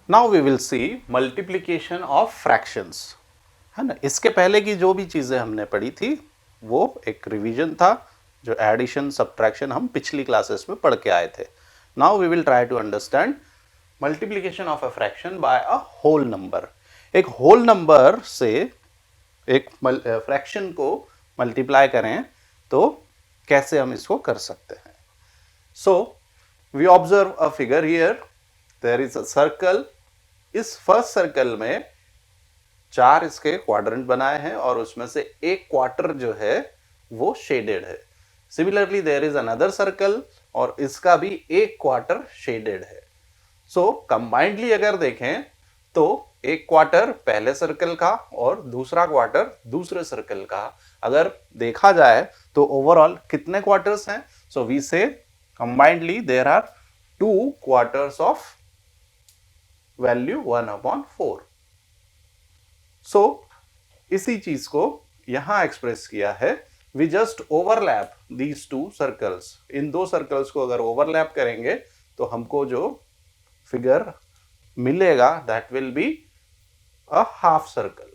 Now we will see multiplication of fractions, है ना। इसके पहले की जो भी चीज़ें हमने पढ़ी थी वो एक रिवीजन था, जो एडिशन सब्ट्रैक्शन हम पिछली क्लासेस में पढ़ के आए थे। Now we will try to understand multiplication of a fraction by a whole number. एक होल नंबर से एक फ्रैक्शन को मल्टीप्लाई करें तो कैसे हम इसको कर सकते हैं। So we observe a figure here, there is a circle. इस फर्स्ट सर्कल में 4 इसके क्वाड्रेंट बनाए हैं और उसमें से एक क्वार्टर जो है वो शेडेड है। Similarly there is another circle और इसका भी एक क्वार्टर शेडेड है। सो कंबाइंडली अगर देखें तो एक क्वार्टर पहले सर्कल का और दूसरा क्वार्टर दूसरे सर्कल का अगर देखा जाए तो ओवरऑल कितने क्वार्टर्स हैं? So we say combinedly there are 2 quarters of value 1/4। So इसी चीज को यहां एक्सप्रेस किया है। We just overlap these 2 circles. इन 2 सर्कल्स को अगर ओवरलैप करेंगे तो हमको जो फिगर मिलेगा that will be a half circle.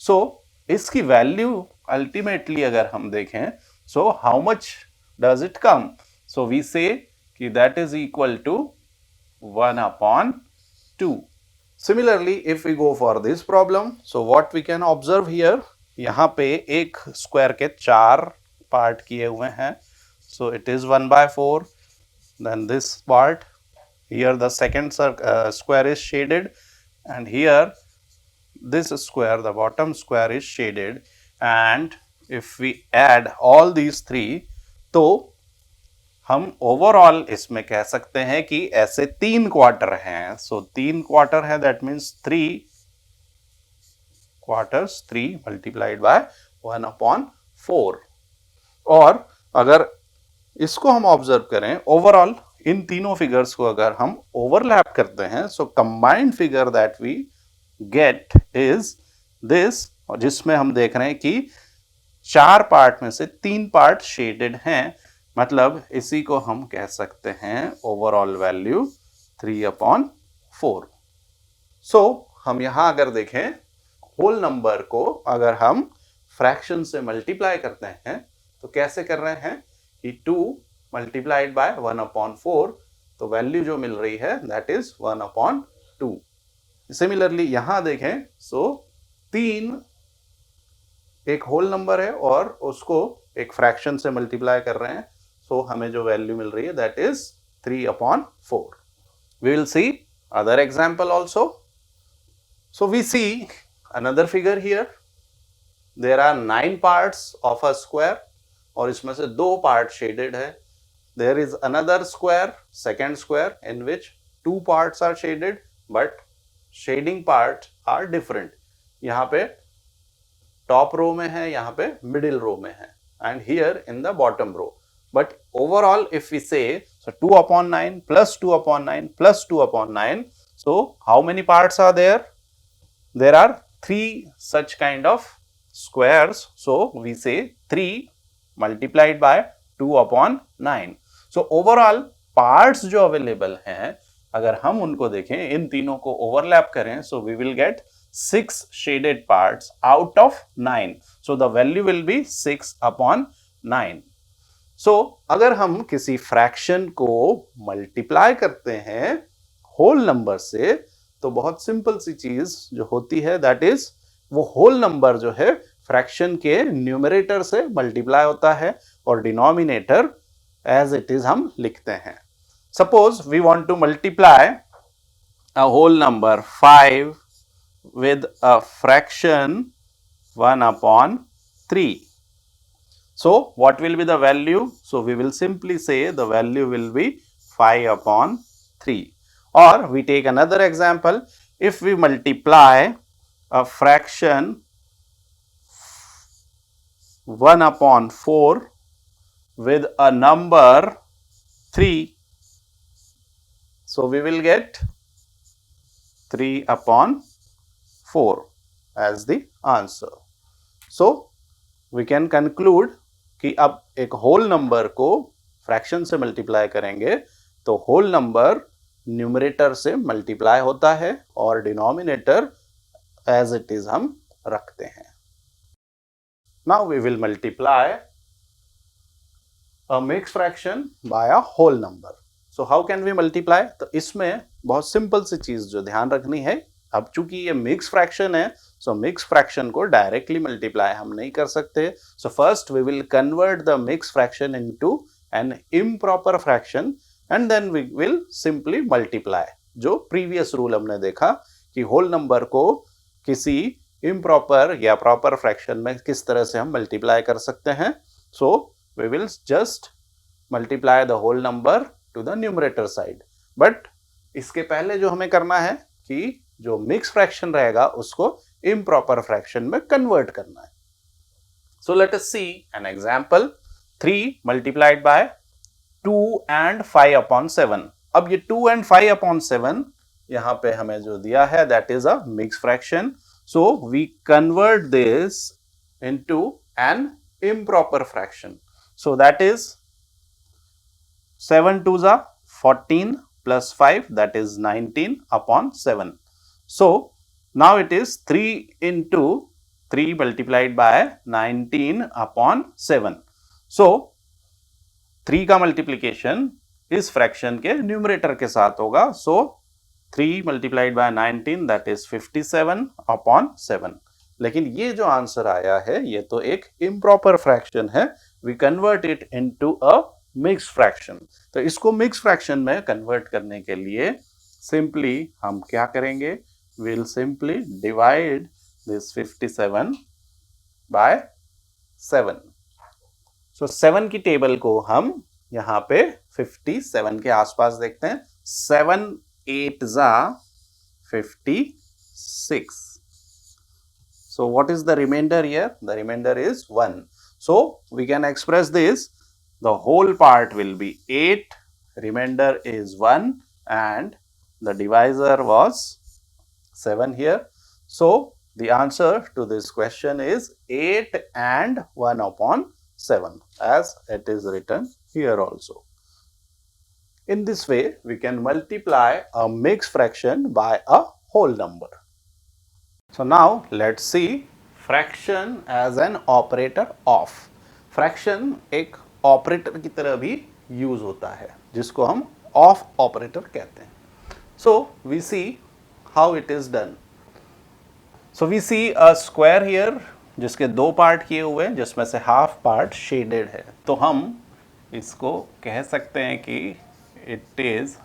So इसकी वैल्यू अल्टीमेटली अगर हम देखें, so how much does it come? So we say कि that is equal to 1/2। Similarly, if we go for this problem, so what we can observe here, यहाँ पे एक square के 4 part किए हुए हैं। So it is 1/4. Then this part, here the second square is shaded, and here this square, the bottom square is shaded, and if we add all these 3, तो हम overall इसमें कह सकते हैं कि ऐसे 3 क्वार्टर हैं। सो 3 क्वार्टर है, that means 3 quarters, 3 multiplied by 1/4। और अगर इसको हम ऑब्जर्व करें ओवरऑल, इन तीनों फिगर्स को अगर हम ओवरलैप करते हैं, so combined figure that we get is this, जिसमें हम देख रहे हैं कि 4 पार्ट में से 3 पार्ट शेडेड हैं। मतलब इसी को हम कह सकते हैं ओवरऑल वैल्यू 3/4। सो हम यहां अगर देखें होल नंबर को अगर हम फ्रैक्शन से मल्टीप्लाई करते हैं तो कैसे कर रहे हैं कि 2 मल्टीप्लाइड बाय 1/4, तो वैल्यू जो मिल रही है दैट इज 1/2। सिमिलरली यहां देखें, सो 3 एक होल नंबर है और उसको एक फ्रैक्शन से मल्टीप्लाई कर रहे हैं, सो हमें जो वैल्यू मिल रही है that is 3/4। We will see other example also. So we see another figure here, there are 9 parts of a square और इसमें से 2 पार्ट शेडेड है। There is another square, second square, in which 2 parts are shaded but shading part are different. यहां पे top row में है, यहां पे मिडिल रो में है, and here in the bottom row. But overall if we say, so 2/9 plus 2/9 plus 2/9, so how many parts are there? There are 3 such kind of squares, so we say 3 multiplied by 2/9. So overall parts जो available हैं अगर हम उनको देखें, इन तीनों को overlap करें, so we will get 6 shaded parts out of 9. So the value will be 6/9. So अगर हम किसी फ्रैक्शन को मल्टीप्लाई करते हैं होल नंबर से तो बहुत सिंपल सी चीज जो होती है दैट इज वो होल नंबर जो है फ्रैक्शन के न्यूमरेटर से मल्टीप्लाई होता है और डिनोमिनेटर एज इट इज हम लिखते हैं। Suppose we want to multiply a whole number 5 with a fraction 1/3. So what will be the value? So we will simply say the value will be 5/3. Or we take another example. If we multiply a fraction 1/4 with a number 3, so we will get 3/4 as the answer. So we can conclude कि अब एक whole number को fraction से multiply करेंगे तो whole number numerator से multiply होता है और डिनोमिनेटर एज इट इज हम रखते हैं. Now we will multiply a mixed fraction by a whole number. So how can we multiply? तो इसमें बहुत सिंपल सी चीज जो ध्यान रखनी है, अब चूंकि ये मिक्स फ्रैक्शन है, सो मिक्स फ्रैक्शन को डायरेक्टली मल्टीप्लाई हम नहीं कर सकते. So first we will convert the mix fraction into an improper fraction and then we will simply multiply. जो प्रीवियस रूल हमने देखा कि होल नंबर को किसी इम्प्रॉपर या प्रॉपर फ्रैक्शन में किस तरह से हम मल्टीप्लाई कर सकते हैं. सो we will just multiply the whole number to the numerator side. But इसके पहले जो हमें करना है कि जो मिक्स फ्रैक्शन रहेगा उसको improper फ्रैक्शन में कन्वर्ट करना है. So let us see an example. 3 multiplied by 2 and 5 upon 7. अब ये 2 and 5 upon 7 यहाँ पे हमें जो दिया है that is a mixed fraction. So we convert this into an improper fraction. So that is 7 2s are 14 plus 5, that is 19 upon 7. So now it is 3 into 3 multiplied by 19 upon 7. So 3 का multiplication इस fraction के numerator के साथ होगा. So 3 multiplied by 19, that is 57 upon 7. लेकिन ये जो answer आया है ये तो एक इम्प्रॉपर फ्रैक्शन है. We convert it into a mix fraction. तो इसको मिक्स फ्रैक्शन में कन्वर्ट करने के लिए सिंपली हम क्या करेंगे, will simply divide this 57 by 7. So 7 की टेबल को हम यहाँ पे 57 के आसपास देखते हैं. 7 8 जा 56. So what is the remainder here? The remainder is 1. So we can express this. The whole part will be 8. Remainder is 1 and the divisor was 7 here. So the answer to this question is 8 and 1 upon 7 as it is written here also. In this way we can multiply a mixed fraction by a whole number. So now let's see fraction as an operator of. Fraction एक operator की तरह भी use होता है जिसको हम of operator कहते हैं. So we see how it is done. So we see a square here जिसके दो पार्ट किए हुए हैं जिसमें से हाफ पार्ट शेडेड है. तो हम इसको कह सकते हैं कि it is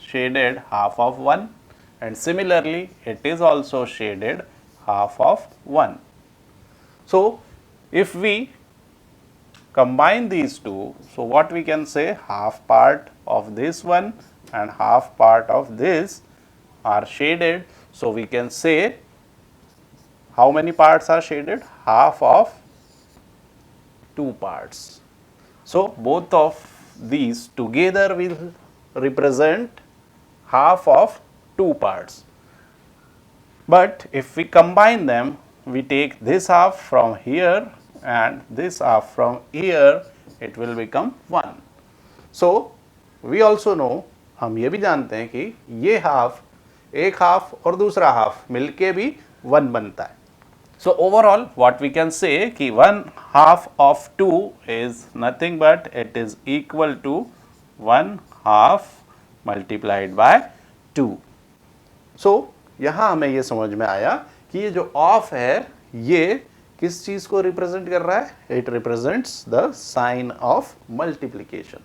shaded half of 1 and similarly it is also shaded half of 1. So if we combine these two, so what we can say, half part of this one and half part of this are shaded. So we can say how many parts are shaded? Half of 2 parts. So both of these together will represent half of 2 parts. But if we combine them, we take this half from here and this half from here, it will become 1. So we also know, हम ये भी जानते हैं कि ये half, एक half और दूसरा हाफ मिलके भी 1 बनता है. So overall what we can say कि 1 half of 2 is nothing but it is equal to 1 half multiplied by 2. So यहाँ हमें ये समझ में आया कि ये जो ऑफ है ये किस चीज को रिप्रेजेंट कर रहा है? It represents the sign of multiplication.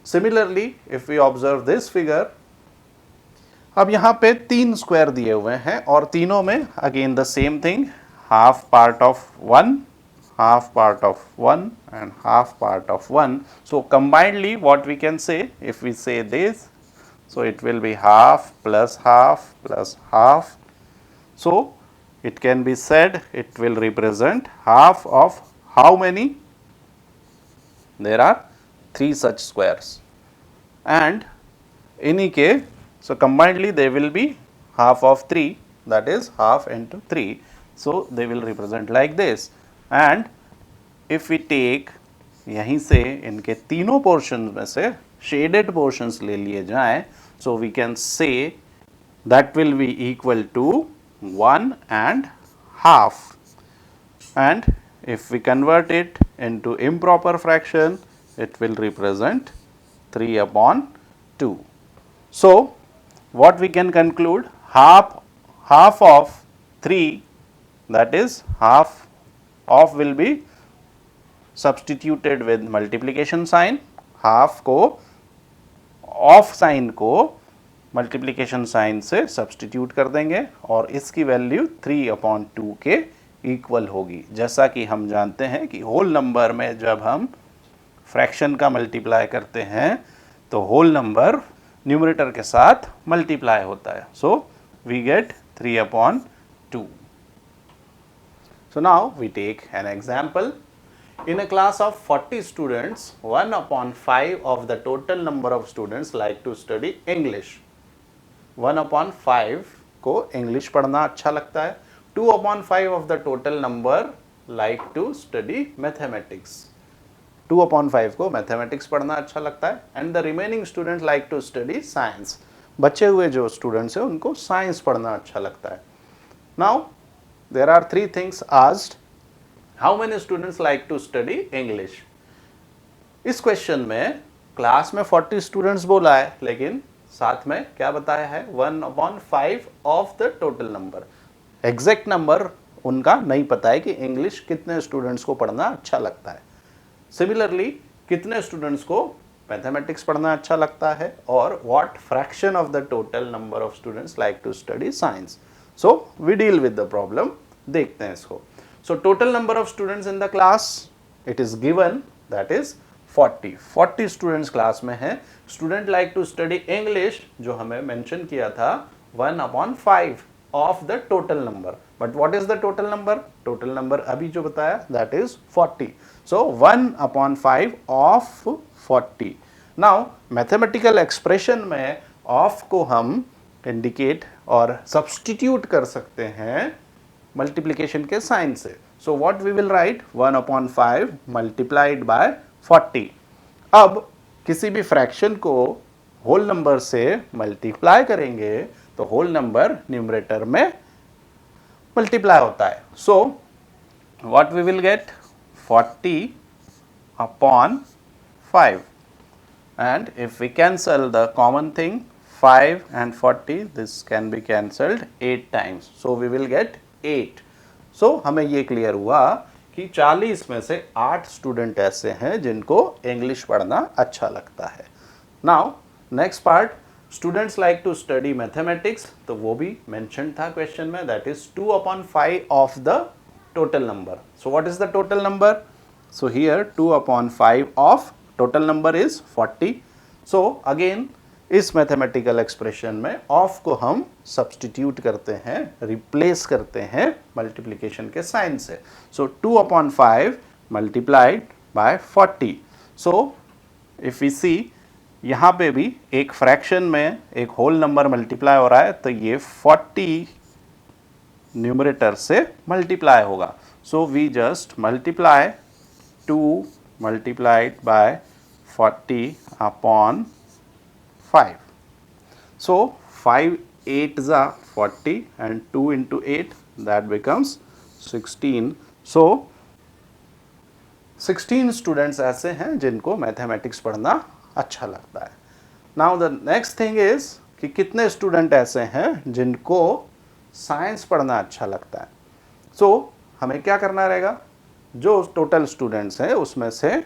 Similarly if we observe this figure, अब यहाँ पे 3 स्क्वायर दिए हुए हैं और तीनों में again the same thing, half part of 1, half part of 1 and half part of 1. So combinedly what we can say, if we say this, so it will be half plus half plus half. So it can be said it will represent half of how many? There are 3 such squares, and in any case, so combinedly they will be half of 3, that is half into 3. So they will represent like this. And if we take यहीं से इनके तीनों portion में से shaded portions ले लिए जाएं, so we can say that will be equal to 1.5, and if we convert it into improper fraction, it will represent 3/2. So what we can conclude, half of 3, that is half of will be substituted with multiplication sign, half को of sine को multiplication sign से substitute कर देंगे और इसकी value 3/2 के equal होगी। जैसा कि हम जानते हैं कि होल नंबर में जब हम फ्रैक्शन का मल्टीप्लाई करते हैं तो होल नंबर न्यूमरेटर के साथ मल्टीप्लाई होता है। So we get 3/2। So now we take an example. In a class of 40 students, 1/5 of the total number of students like to study English. 1/5 को इंग्लिश पढ़ना अच्छा लगता है। 2/5 of the total number like to study mathematics. 2/5 को mathematics पढ़ना अच्छा लगता है। And the remaining student like to study science. बचे हुए जो स्टूडेंट्स हैं उनको साइंस पढ़ना अच्छा लगता है। Now there are 3 things asked. How many students like to study English? इस क्वेश्चन में क्लास में 40 स्टूडेंट्स बोला है, लेकिन साथ में क्या बताया है, 1/5 of the total number. Exact number उनका नहीं पता है कि इंग्लिश कितने स्टूडेंट्स को पढ़ना अच्छा लगता है। सिमिलरली कितने स्टूडेंट्स को मैथमेटिक्स पढ़ना अच्छा लगता है और what fraction of the total number of students like to study science. So we deal with the problem, देखते हैं इसको। So total number of students in the class, it is given, that is 40 students class में हैं। Student like to study English जो हमें mention किया था 1/5 of the total number. But what is the total number? Total number अभी जो बताया that is 40। So 1/5 of 40। Now mathematical expression में ऑफ को हम इंडिकेट और सब्सटीट्यूट कर सकते हैं मल्टीप्लिकेशन के साइन से। So what we will write, 1/5 multiplied by 40। अब किसी भी फ्रैक्शन को होल नंबर से मल्टीप्लाई करेंगे तो होल नंबर न्यूमरेटर में मल्टीप्लाई होता है। So what we will get, 40/5, and if we cancel the common thing 5 and 40, this can be cancelled 8 times, so we will get 8. so हमें ये clear हुआ कि 40 में से 8 स्टूडेंट ऐसे हैं जिनको इंग्लिश पढ़ना अच्छा लगता है। Now next part, students like to study mathematics, तो वो भी मेंशन था क्वेश्चन में, that is 2/5 of the total number. So what is the total number? So here 2/5 of total number is 40। So again इस मैथमेटिकल एक्सप्रेशन में of को हम substitute करते हैं, रिप्लेस करते हैं मल्टीप्लिकेशन के साइन से। So 2/5 multiplied by 40। So if we see, यहाँ पे भी एक फ्रैक्शन में एक होल नंबर मल्टीप्लाई हो रहा है, तो ये 40 न्यूमरेटर से मल्टीप्लाई होगा। So we just multiply 2 multiplied by 40/5। So 5 8s are 40 and 2 into 8, that becomes 16. So 16 students ऐसे हैं जिनको मैथमेटिक्स पढ़ना अच्छा लगता है। Now the next thing is कि कितने स्टूडेंट ऐसे हैं जिनको साइंस पढ़ना अच्छा लगता है। सो हमें क्या करना रहेगा, जो टोटल स्टूडेंट्स हैं उसमें से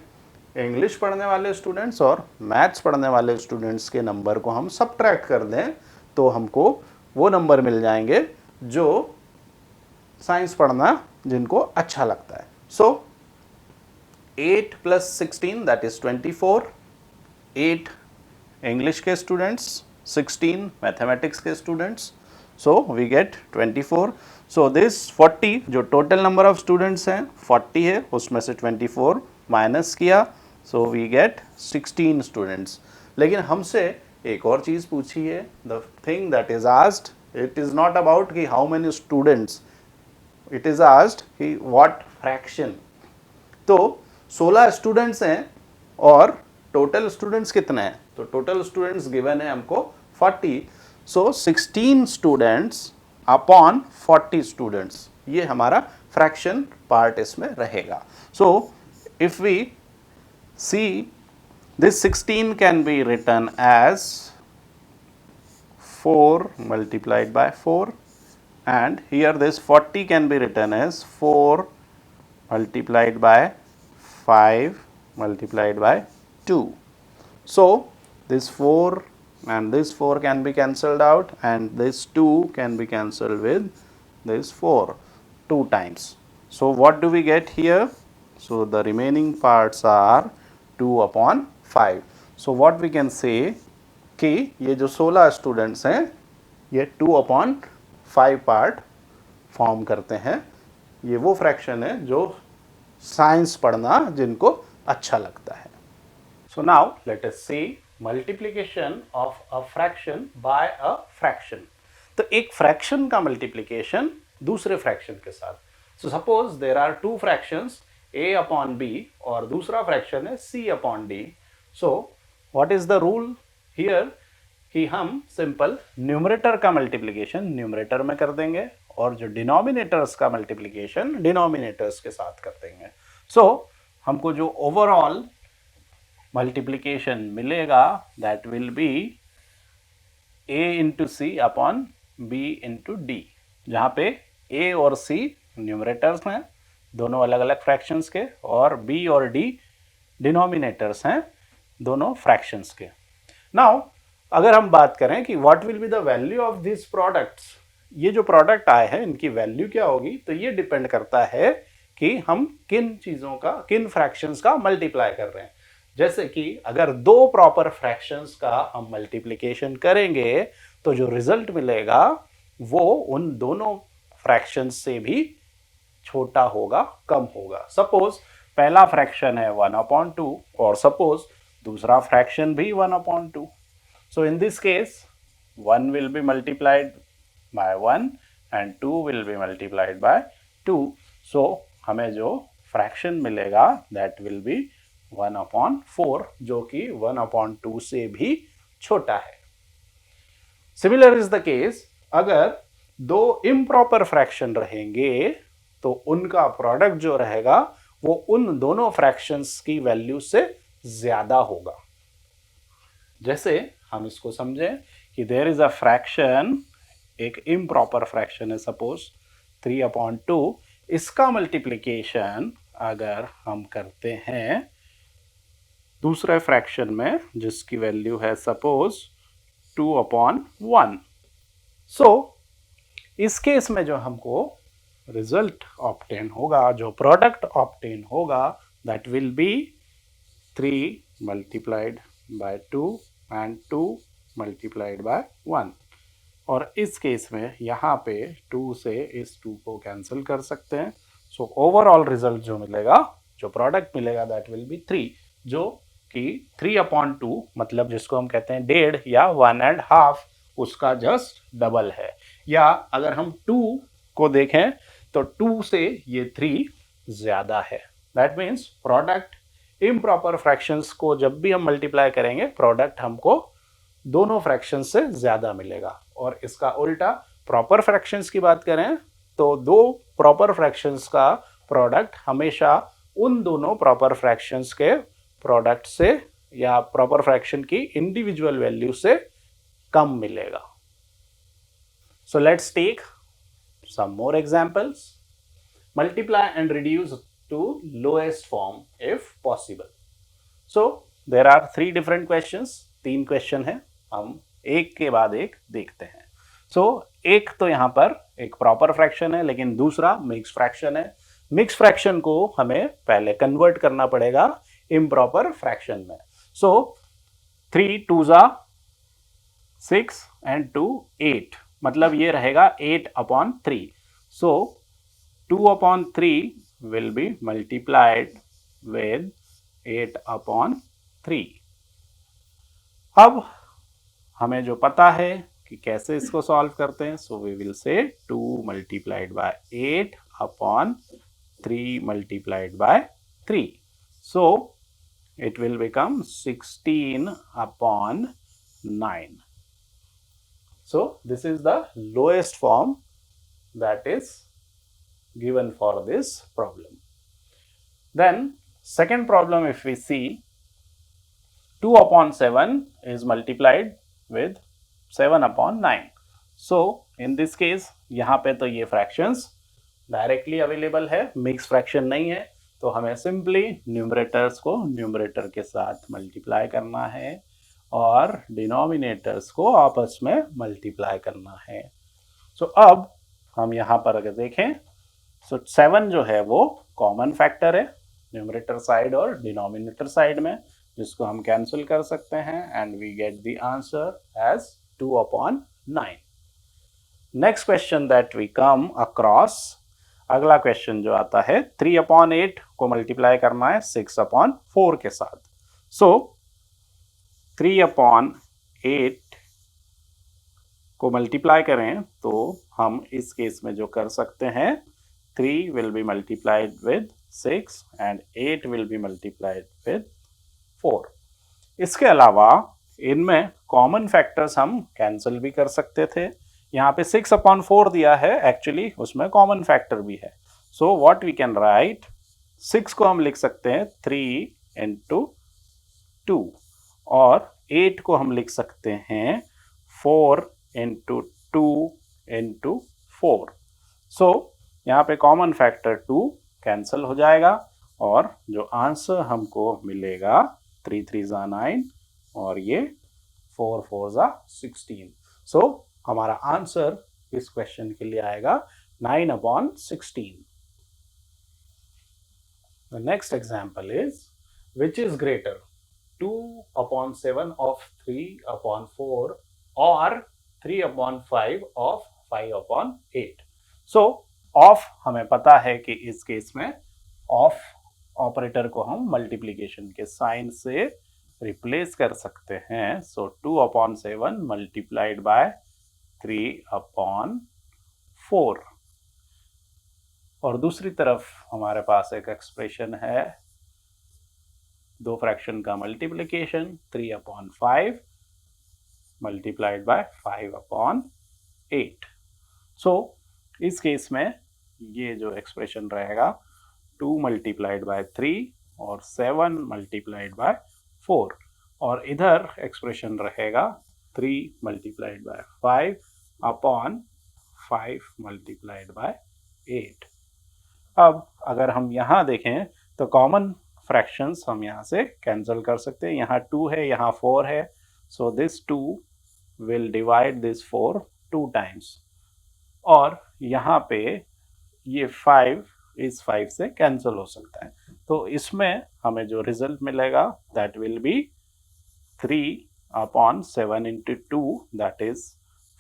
इंग्लिश पढ़ने वाले स्टूडेंट्स और मैथ्स पढ़ने वाले स्टूडेंट्स के नंबर को हम सबट्रैक्ट कर दें तो हमको वो नंबर मिल जाएंगे जो साइंस पढ़ना जिनको अच्छा लगता है। So 8 + 16 that is 24। 8 इंग्लिश के स्टूडेंट्स, 16 मैथमेटिक्स के students, so we get 24। So this 40 जो टोटल नंबर ऑफ स्टूडेंट्स हैं 40 है, उसमें से 24 माइनस किया, सो वी गेट 16 स्टूडेंट्स। लेकिन हमसे एक और चीज़ पूछी है, the thing that is asked, it is not about कि how many students, it is asked कि व्हाट फ्रैक्शन। तो 16 स्टूडेंट्स हैं और टोटल स्टूडेंट्स कितने हैं, तो टोटल स्टूडेंट्स गिवन है हमको 40, सो 16 स्टूडेंट्स अपॉन 40 स्टूडेंट्स, ये हमारा फ्रैक्शन पार्ट इसमें रहेगा. So if we see this 16 can be written as 4 multiplied by 4, and here this 40 can be written as 4 multiplied by 5 multiplied by 2. So this 4 and this 4 can be cancelled out, and this 2 can be cancelled with this 4 2 times. So what do we get here? So the remaining parts are 2 upon 5. So what we can say कि ये जो 16 students हैं ये 2 upon 5 part form करते हैं. ये वो fraction है जो साइंस पढ़ना जिनको अच्छा लगता है. So now let us see multiplication of a fraction by a fraction. तो एक फ्रैक्शन का मल्टीप्लिकेशन दूसरे फ्रैक्शन के साथ. So suppose there are two fractions a upon b और दूसरा फ्रैक्शन है c upon d. So what is the rule here कि हम सिंपल न्यूमरेटर का मल्टीप्लिकेशन न्यूमरेटर में कर देंगे और जो डिनोमिनेटर्स का मल्टीप्लिकेशन डिनोमिनेटर्स के साथ कर देंगे. सो हमको जो ओवरऑल मल्टीप्लिकेशन मिलेगा that will be a into c upon b into d, जहाँ पे a और c न्यूमरेटर्स हैं दोनों अलग अलग फ्रैक्शंस के, और b और d डिनोमिनेटर्स हैं दोनों फ्रैक्शंस के. नाउ अगर हम बात करें कि what will be the value of this products, ये जो प्रोडक्ट आए हैं इनकी वैल्यू क्या होगी, तो ये डिपेंड करता है कि हम किन चीज़ों का किन फ्रैक्शंस का मल्टीप्लाई कर रहे हैं. जैसे कि अगर दो प्रॉपर फ्रैक्शंस का हम मल्टीप्लिकेशन करेंगे तो जो रिजल्ट मिलेगा वो उन दोनों फ्रैक्शंस से भी छोटा होगा, कम होगा. सपोज पहला फ्रैक्शन है 1/2 और सपोज दूसरा फ्रैक्शन भी 1/2. So in this case 1 will be multiplied by 1 and 2 will be multiplied by 2. So हमें जो फ्रैक्शन मिलेगा that will be 1/4 जो कि 1/2 से भी छोटा है. Similar is the case अगर दो improper फ्रैक्शन रहेंगे तो उनका प्रोडक्ट जो रहेगा वो उन दोनों फ्रैक्शंस की वैल्यू से ज्यादा होगा. जैसे हम इसको समझें कि देयर इज अ फ्रैक्शन, एक इम्प्रॉपर फ्रैक्शन है सपोज 3/2, इसका मल्टीप्लिकेशन अगर हम करते हैं दूसरे फ्रैक्शन में जिसकी वैल्यू है सपोज 2/1. सो इस केस में जो हमको रिजल्ट ऑब्टेन होगा, जो प्रोडक्ट ऑब्टेन होगा, that will B 3 multiplied by 2 and 2 multiplied by 1. और इस केस में यहाँ पे 2 से इस 2 को कैंसिल कर सकते हैं. सो ओवरऑल रिजल्ट जो मिलेगा, जो प्रोडक्ट मिलेगा दैट विल बी 3, जो कि 3/2 मतलब जिसको हम कहते हैं 1.5 या 1.5 उसका जस्ट डबल है. या अगर हम 2 को देखें तो 2 से ये 3 ज्यादा है. That means product improper fractions को जब भी हम मल्टीप्लाई करेंगे प्रोडक्ट हमको दोनों फ्रैक्शंस से ज्यादा मिलेगा. और इसका उल्टा प्रॉपर फ्रैक्शंस की बात करें तो दो प्रॉपर फ्रैक्शंस का प्रोडक्ट हमेशा उन दोनों प्रॉपर फ्रैक्शंस के प्रोडक्ट से या प्रॉपर फ्रैक्शन की इंडिविजुअल वैल्यू से कम मिलेगा. So let's take some more examples. Multiply and reduce to lowest form if possible. So there are 3 different questions, 3 question है, हम एक के बाद एक देखते हैं. So एक तो यहाँ पर एक प्रॉपर फ्रैक्शन है लेकिन दूसरा मिक्स फ्रैक्शन है. मिक्स फ्रैक्शन को हमें पहले कन्वर्ट करना पड़ेगा इम्प्रॉपर फ्रैक्शन में. So 3 2s are 6 and 2 8, मतलब ये रहेगा 8/3. So 2/3 will be multiplied with 8/3. अब हमें जो पता है कि कैसे इसको सॉल्व करते हैं, so we will say 2 multiplied by 8/3 multiplied by 3. So it will become 16 upon 9. So this is the lowest form that is given for this problem. Then second problem, if we see, 2 upon 7 is multiplied with 7 upon 9. So in this case यहाँ पे तो ये fractions directly available है, mixed fraction नहीं है, तो हमें simply numerators को numerator के साथ multiply करना है और denominators को आपस में multiply करना है. So अब हम यहाँ पर अगर देखें, so 7 जो है वो common factor है न्यूमरेटर साइड और डिनोमिनेटर साइड में, जिसको हम कैंसिल कर सकते हैं and we get the answer as 2 upon 9. Next question that we come across, अगला क्वेश्चन जो आता है 3 अपॉन 8 को मल्टीप्लाई करना है 6 अपॉन 4 के साथ. सो 3 अपॉन 8 को मल्टीप्लाई करें तो हम इस केस में जो कर सकते हैं, 3 will be multiplied with 6 and 8 will be multiplied with 4. इसके अलावा इनमें कॉमन फैक्टर्स हम कैंसिल भी कर सकते थे. यहाँ पे 6 अपॉन 4 दिया है, एक्चुअली उसमें कॉमन फैक्टर भी है. So what we can write, 6 को हम लिख सकते हैं 3 into 2 और 8 को हम लिख सकते हैं 4 into 2 into 4. सो यहाँ पे कॉमन फैक्टर 2 कैंसिल हो जाएगा और जो आंसर हमको मिलेगा 3 3 9 और ये 4 4 16. सो हमारा आंसर इस क्वेश्चन के लिए आएगा 9 upon 16. The next example is, which is greater, 2 upon 7 of 3 upon 4 or 3 upon 5 of 5 upon 8. So of हमें पता है कि इस केस में ऑफ ऑपरेटर को हम मल्टीप्लीकेशन के साइन से रिप्लेस कर सकते हैं. सो 2 अपॉन 7 मल्टीप्लाइड बाय 3 अपॉन 4 और दूसरी तरफ हमारे पास एक एक्सप्रेशन है दो फ्रैक्शन का multiplication, 3 upon 5 multiplied by 5 upon 8. सो इस केस में ये जो एक्सप्रेशन रहेगा 2 मल्टीप्लाइड बाय 3 और 7 मल्टीप्लाइड बाय 4 और इधर एक्सप्रेशन रहेगा 3 multiplied by 5 upon 5 multiplied by 8. अब अगर हम यहाँ देखें तो कॉमन फ्रैक्शंस हम यहाँ से कैंसिल कर सकते हैं. यहाँ 2 है, यहाँ 4 है, so this 2 will divide this 4 2 times और यहाँ पे ये 5 इस 5 से कैंसिल हो सकता है. तो इसमें हमें जो रिजल्ट मिलेगा that will B 3 upon 7 into 2 that is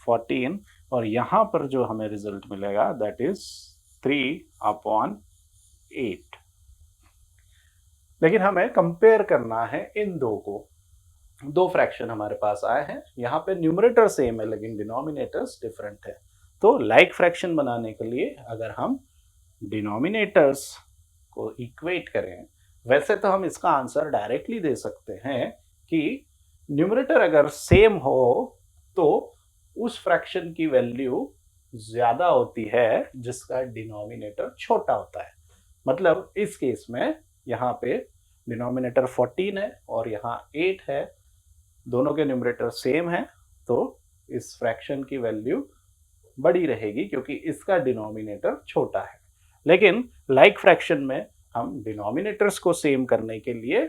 14 और यहाँ पर जो हमें रिजल्ट मिलेगा दैट इज 3 अपॉन 8. लेकिन हमें कंपेयर करना है इन दो को. दो फ्रैक्शन हमारे पास आए हैं, यहाँ पे न्यूमरेटर सेम है लेकिन डिनोमिनेटर्स डिफरेंट है. तो लाइक फ्रैक्शन बनाने के लिए अगर हम डिनोमिनेटर्स को इक्वेट करें, वैसे तो हम इसका आंसर डायरेक्टली दे सकते हैं कि न्यूमरेटर अगर सेम हो तो उस फ्रैक्शन की वैल्यू ज्यादा होती है जिसका डिनोमिनेटर छोटा होता है. मतलब इस केस में यहाँ पे डिनोमिनेटर 14 है और यहाँ 8 है, दोनों के न्यूमरेटर सेम है, तो इस फ्रैक्शन की वैल्यू बड़ी रहेगी क्योंकि इसका डिनोमिनेटर छोटा है. लेकिन लाइक फ्रैक्शन में हम डिनोमिनेटर्स को सेम करने के लिए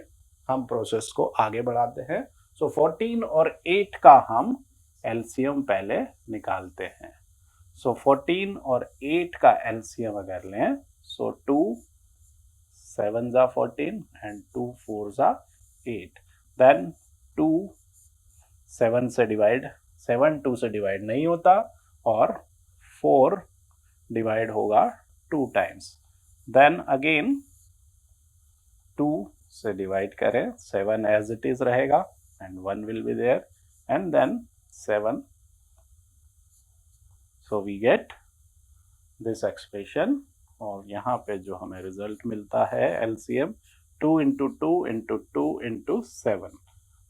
हम प्रोसेस को आगे बढ़ाते हैं. सो 14 और 8 का हम एलसीएम पहले निकालते हैं. सो 14 और 8 का एलसीएम अगर लें, सो 2 7 जा 14 एंड 2 4 जा 8. देन 2 7 से डिवाइड, 7 2 से डिवाइड नहीं होता और 4 डिवाइड होगा 2 टाइम्स. देन अगेन 2 से डिवाइड करें, 7 एज इट इज रहेगा and 1 will be there and then 7. So we get this expression और यहाँ पे जो हमें रिजल्ट मिलता है LCM 2 into 2 into 2 into 7.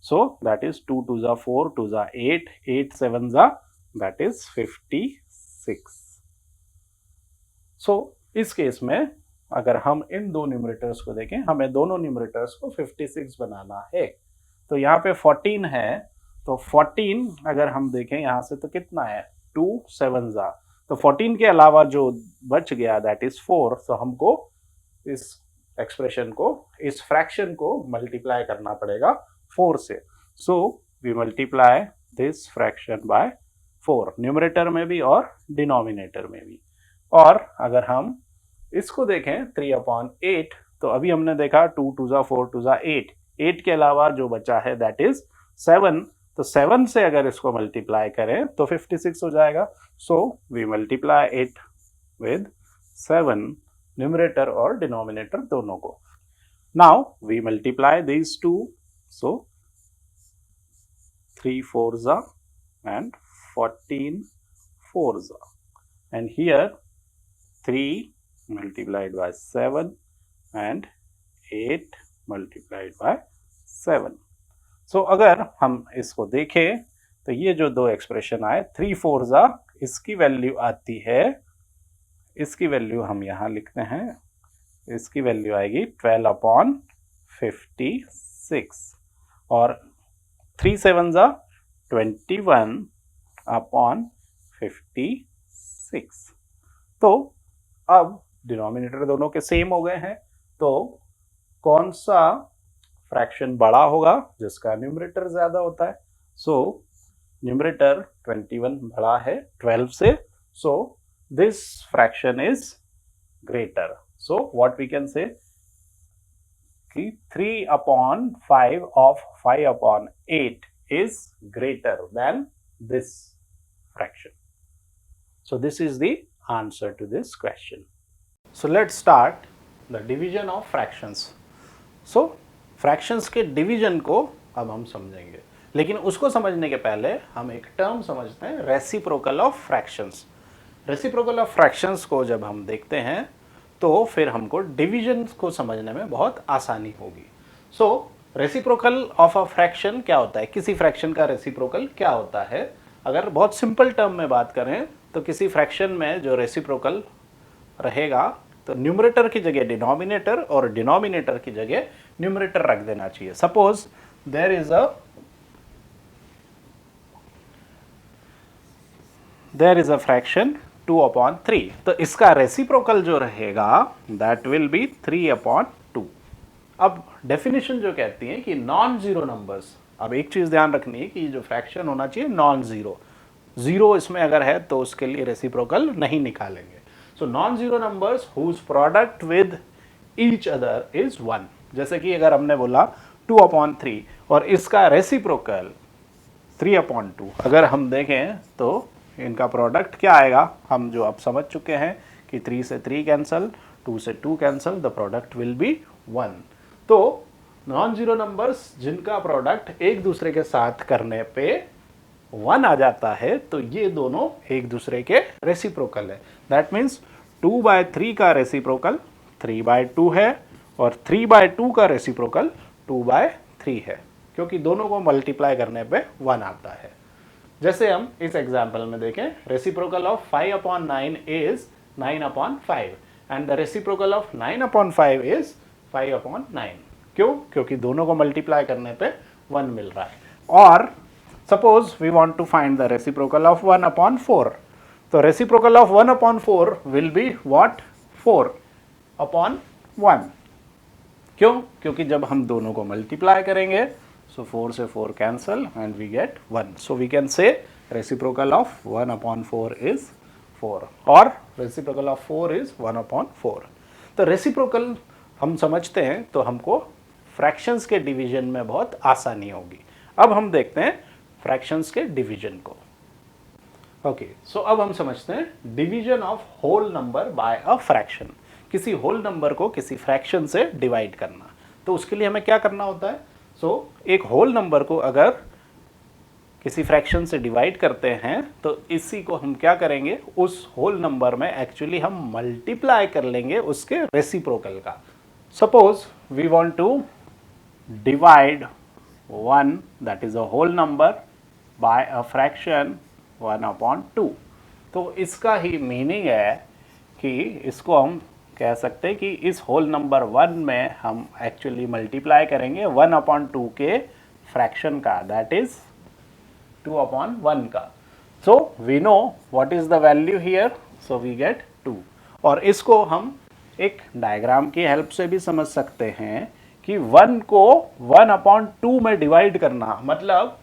So that is 2 2 जा 4, 2 जा 8, 8 7 जा, that is 56. So इस केस में अगर हम इन दो न्यूमरेटर्स को देखें, हमें दोनों न्यूमरेटर्स को 56 बनाना है। तो यहाँ पे 14 है, तो 14 अगर हम देखें यहाँ से तो कितना है, 2 7 जा, तो 14 के अलावा जो बच गया दैट इज 4। तो हमको इस एक्सप्रेशन को, इस फ्रैक्शन को मल्टीप्लाई करना पड़ेगा 4 से। So we multiply this fraction by 4, numerator में भी और डिनोमिनेटर में भी। और अगर हम इसको देखें 3/8, तो अभी हमने देखा 2 2 जा 4, 2 जा 8, 8 के अलावा जो बचा है दैट इज 7। तो 7 से अगर इसको मल्टीप्लाई करें तो 56 हो जाएगा। So we multiply it with 7, numerator और डिनोमिनेटर दोनों को। Now we multiply these two, so 3 4 जा and 14 4 जा, and here 3 multiplied by 7 and 8 multiplied by 7. So अगर हम इसको देखें तो ये जो दो एक्सप्रेशन आए, 3 4 जा, इसकी वैल्यू आती है, इसकी वैल्यू हम यहाँ लिखते हैं, इसकी वैल्यू आएगी 12/56, और 3 7 जा 21/56। तो अब डिनोमिनेटर दोनों के सेम हो गए हैं, तो कौन सा फ्रैक्शन बड़ा होगा, जिसका न्यूमरेटर ज्यादा होता है। सो न्यूमरेटर 21 बड़ा है 12 से, so this fraction is greater. So what we can say कि 3/5 of 5/8 is greater than this fraction. So this is the answer to this question. So let's start the division of fractions. So fractions के division को अब हम समझेंगे, लेकिन उसको समझने के पहले हम एक टर्म समझते हैं, reciprocal of fractions. Reciprocal of fractions को जब हम देखते हैं तो फिर हमको डिवीजन को समझने में बहुत आसानी होगी। सो रेसिप्रोकल ऑफ अ फ्रैक्शन क्या होता है, किसी फ्रैक्शन का रेसिप्रोकल क्या होता है। अगर बहुत सिंपल टर्म में बात करें तो किसी फ्रैक्शन में जो रेसिप्रोकल रहेगा तो न्यूमरेटर की जगह डिनोमिनेटर और डिनोमिनेटर की जगह न्यूमरेटर रख देना चाहिए। Suppose there is a fraction 2/3, तो इसका रेसिप्रोकल जो रहेगा दैट विल बी 3/2। अब डेफिनेशन जो कहती है कि नॉन जीरो नंबर्स, अब एक चीज ध्यान रखनी है कि जो फ्रैक्शन होना चाहिए नॉन जीरो, जीरो इसमें अगर है तो उसके लिए रेसिप्रोकल नहीं निकालेंगे। So non zero numbers whose product with each other is 1। जैसे कि अगर हमने बोला 2/3 और इसका रेसिप्रोकल 3/2, अगर हम देखें तो इनका प्रोडक्ट क्या आएगा, हम जो अब समझ चुके हैं कि 3 से 3 कैंसल, 2 से 2 cancel, the product will be 1। तो नॉन जीरो नंबर्स जिनका प्रोडक्ट एक दूसरे के साथ करने पे 1 आ जाता है तो ये दोनों एक दूसरे के रेसिप्रोकल है। दैट मीन्स 2/3 का रेसिप्रोकल 3/2 है और 3/2 का रेसिप्रोकल 2/3 है, क्योंकि दोनों को मल्टीप्लाई करने पे 1 आता है। जैसे हम इस एग्जाम्पल में देखें, reciprocal of 5/9 is 9/5 and the reciprocal of 9/5 is 5/9। क्यों? क्योंकि दोनों को मल्टीप्लाई करने पे 1 मिल रहा है। और suppose we want to find the reciprocal of 1/4, तो reciprocal of 1/4 will be what, 4/1। क्यों? क्योंकि जब हम दोनों को मल्टीप्लाई करेंगे so 4 से 4 cancel and we get 1. So we can say reciprocal of 1/4 is 4 और reciprocal of 4 is 1/4। तो reciprocal हम समझते हैं तो हमको fractions के division में बहुत आसानी होगी। अब हम देखते हैं fractions के division को। ओके, सो अब हम समझते हैं division of whole number by a fraction। किसी whole number को किसी fraction से divide करना, तो उसके लिए हमें क्या करना होता है। एक होल नंबर को अगर किसी फ्रैक्शन से डिवाइड करते हैं तो इसी को हम क्या करेंगे, उस होल नंबर में एक्चुअली हम मल्टीप्लाई कर लेंगे उसके रेसिप्रोकल का। Suppose we want to divide 1 that is a whole number by a fraction 1/2। तो इसका ही मीनिंग है कि इसको हम कह सकते हैं कि इस होल नंबर 1 में हम एक्चुअली मल्टीप्लाई करेंगे 1/2 के फ्रैक्शन का, दैट इज 2/1 का। So we know what is the value here, so we get 2। और इसको हम एक डायग्राम की हेल्प से भी समझ सकते हैं कि 1 को 1/2 में डिवाइड करना मतलब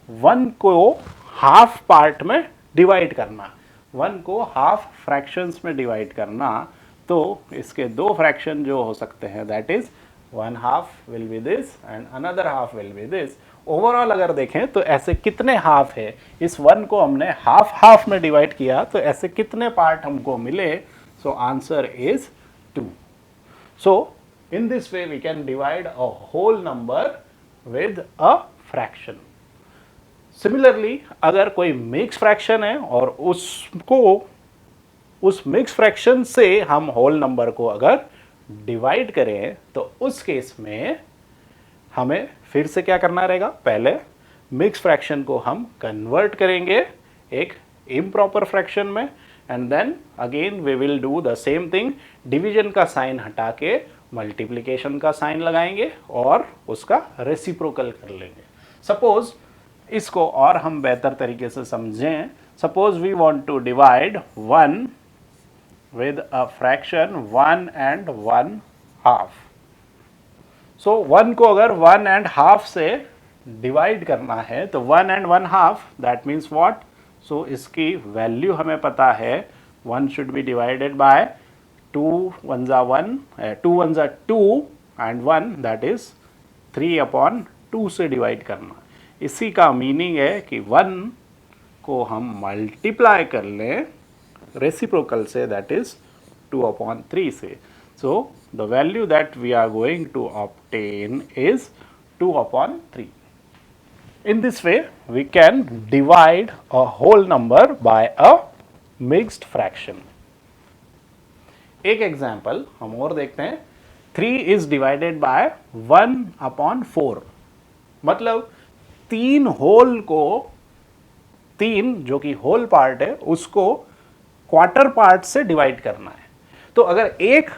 1 को हाफ पार्ट में डिवाइड करना, 1 को हाफ फ्रैक्शंस में डिवाइड करना। तो इसके दो फ्रैक्शन जो हो सकते हैं that is 1/2 will be this and another half will be this. Overall अगर देखें तो ऐसे कितने हाफ है, इस 1 को हमने हाफ हाफ में डिवाइड किया तो ऐसे कितने पार्ट हमको मिले, so answer is 2। So in this way we can divide a whole number with a fraction। Similarly अगर कोई मिक्स फ्रैक्शन है और उसको उस मिक्स फ्रैक्शन से हम होल नंबर को अगर डिवाइड करें तो उस केस में हमें फिर से क्या करना रहेगा, पहले मिक्स फ्रैक्शन को हम कन्वर्ट करेंगे एक इम्प्रॉपर फ्रैक्शन में and then again we will do the same thing, division का साइन हटा के मल्टीप्लिकेशन का साइन लगाएंगे और उसका रेसिप्रोकल कर लेंगे। सपोज इसको और हम बेहतर तरीके से समझें, suppose we want to divide 1 with a fraction 1/1/2। सो 1 को अगर 1/2 से डिवाइड करना है तो 1/1/2 दैट मीन्स व्हाट, सो इसकी वैल्यू हमें पता है 1 should be divided by 2 1s are 1 2 1s are 2 and 1 that is 3/2 से डिवाइड करना। इसी का मीनिंग है कि 1 को हम मल्टीप्लाई कर लें रेसिप्रोकल से दैट इज 2/3 से। So the value that we are going to obtain is 2/3। In this way we can divide a whole number by a mixed fraction। एक एग्जाम्पल हम और देखते हैं, 3 इज डिवाइडेड बाय 1/4। मतलब 3 whole को 3 जो कि होल पार्ट है उसको क्वार्टर पार्ट से डिवाइड करना है। तो अगर एक